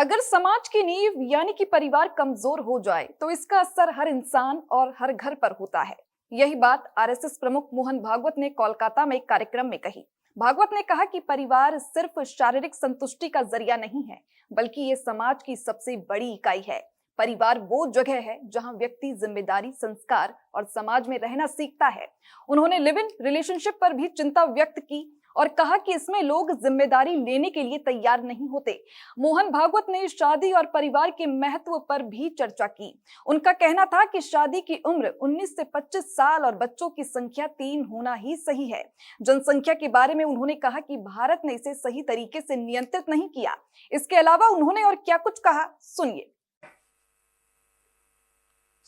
अगर समाज की नींव यानी कि परिवार कमजोर हो जाए तो इसका असर हर इंसान और हर घर पर होता है। यही बात आरएसएस प्रमुख मोहन भागवत ने कोलकाता में एक कार्यक्रम में कही। भागवत ने कहा कि परिवार सिर्फ शारीरिक संतुष्टि का जरिया नहीं है, बल्कि ये समाज की सबसे बड़ी इकाई है। परिवार वो जगह है जहां व्यक्ति जिम्मेदारी, संस्कार और समाज में रहना सीखता है। उन्होंने लिव इन रिलेशनशिप पर भी चिंता व्यक्त की और कहा कि इसमें लोग जिम्मेदारी लेने के लिए तैयार नहीं होते। मोहन भागवत ने शादी और परिवार के महत्व पर भी चर्चा की। उनका कहना था कि शादी की उम्र 19 से 25 साल और बच्चों की संख्या 3 होना ही सही है। जनसंख्या के बारे में उन्होंने कहा कि भारत ने इसे सही तरीके से नियंत्रित नहीं किया। इसके अलावा उन्होंने और क्या कुछ कहा, सुनिए।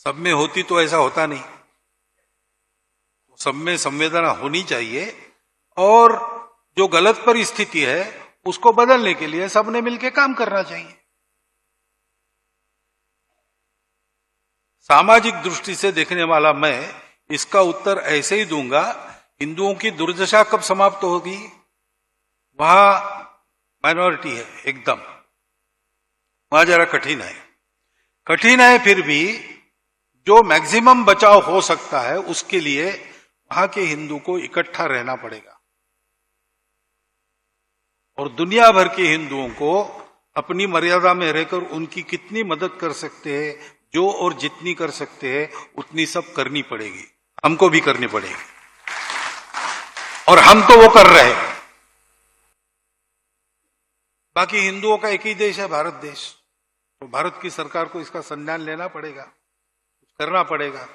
सब में होती तो ऐसा होता नहीं, सब में संवेदना होनी चाहिए और जो गलत परिस्थिति है उसको बदलने के लिए सबने मिलकर काम करना चाहिए। सामाजिक दृष्टि से देखने वाला मैं इसका उत्तर ऐसे ही दूंगा, हिंदुओं की दुर्दशा कब समाप्त होगी? वहां माइनॉरिटी है एकदम, वहां जरा कठिन है, फिर भी जो मैक्सिमम बचाव हो सकता है उसके लिए वहां के हिंदू को इकट्ठा रहना पड़ेगा और दुनिया भर के हिंदुओं को अपनी मर्यादा में रहकर उनकी कितनी मदद कर सकते हैं, जो और जितनी कर सकते हैं उतनी सब करनी पड़ेगी, हमको भी करनी पड़ेगी और हम तो वो कर रहे हैं। बाकी हिंदुओं का एक ही देश है, भारत देश, तो भारत की सरकार को इसका संज्ञान लेना पड़ेगा, कुछ करना पड़ेगा।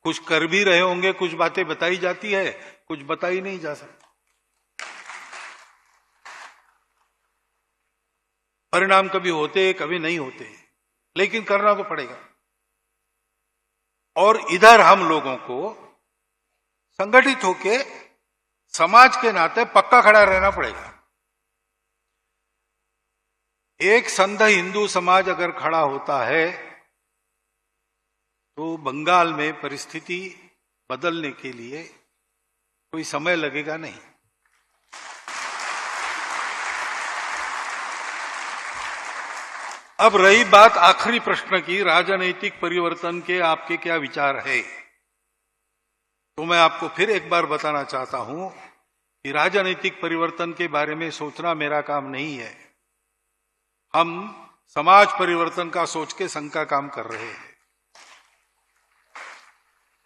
कुछ कर भी रहे होंगे, कुछ बातें बताई जाती है, कुछ बताई नहीं जा सकती। परिणाम कभी होते कभी नहीं होते, लेकिन करना तो पड़ेगा। और इधर हम लोगों को संगठित होके समाज के नाते पक्का खड़ा रहना पड़ेगा। एक संघ हिंदू समाज अगर खड़ा होता है तो बंगाल में परिस्थिति बदलने के लिए कोई समय लगेगा नहीं। अब रही बात आखिरी प्रश्न की, राजनीतिक परिवर्तन के आपके क्या विचार है, तो मैं आपको फिर एक बार बताना चाहता हूं कि राजनीतिक परिवर्तन के बारे में सोचना मेरा काम नहीं है। हम समाज परिवर्तन का सोच के संघ का काम कर रहे हैं।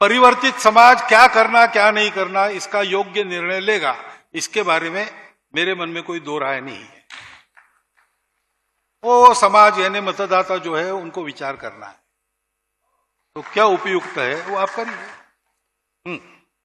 परिवर्तित समाज क्या करना क्या नहीं करना इसका योग्य निर्णय लेगा, इसके बारे में मेरे मन में कोई दो राय नहीं है। वो समाज यानी मतदाता जो है उनको विचार करना है, तो क्या उपयुक्त है वो आप करिए।